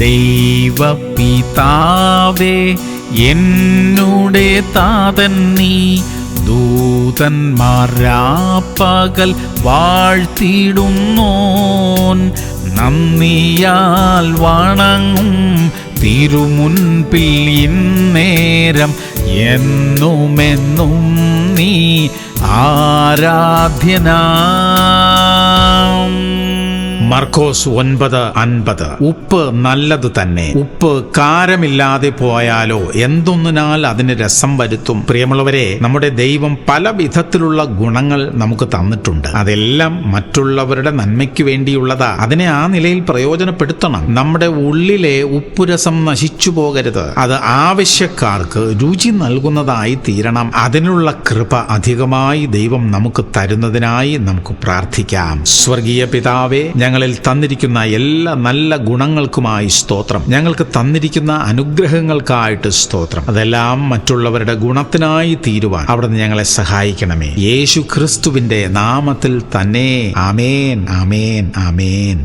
ദൈവപിതാവേ എന്നുടെ താതൻ നീ, ദൂതന്മാരാപ്പകൽ വാഴ്ത്തിടുന്നോൻ. നന്ദിയാൽ വണങ്ങും തിരുമുൻപിൽ ഇന്നേരം എന്നുമെന്നും നീ ആരാധ്യനാം. മർക്കോസ് 9:50. ഉപ്പ് നല്ലത് തന്നെ, ഉപ്പ് കാരമില്ലാതെ പോയാലോ എന്തൊന്നിനാൽ അതിന് രസം വരുത്തും. പ്രിയമുള്ളവരെ, നമ്മുടെ ദൈവം പല വിധത്തിലുള്ള ഗുണങ്ങൾ നമുക്ക് തന്നിട്ടുണ്ട്. അതെല്ലാം മറ്റുള്ളവരുടെ നന്മയ്ക്ക് വേണ്ടിയുള്ളതാ. അതിനെ ആ നിലയിൽ പ്രയോജനപ്പെടുത്തണം. നമ്മുടെ ഉള്ളിലെ ഉപ്പുരസം നശിച്ചു പോകരുത്. അത് ആവശ്യക്കാർക്ക് രുചി നൽകുന്നതായി തീരണം. അതിനുള്ള കൃപ അധികമായി ദൈവം നമുക്ക് തരുന്നതിനായി നമുക്ക് പ്രാർത്ഥിക്കാം. സ്വർഗീയ പിതാവേ, ഞങ്ങളിൽ തന്നിരിക്കുന്ന എല്ലാ നല്ല ഗുണങ്ങൾക്കുമായി സ്തോത്രം. ഞങ്ങൾക്ക് തന്നിരിക്കുന്ന അനുഗ്രഹങ്ങൾക്കായിട്ട് സ്തോത്രം. അതെല്ലാം മറ്റുള്ളവരുടെ ഗുണത്തിനായി തീരുവാൻ അവിടുന്ന് ഞങ്ങളെ സഹായിക്കണമേ. യേശു ക്രിസ്തുവിന്റെ നാമത്തിൽ തന്നെ. ആമേൻ, ആമേൻ, ആമേൻ.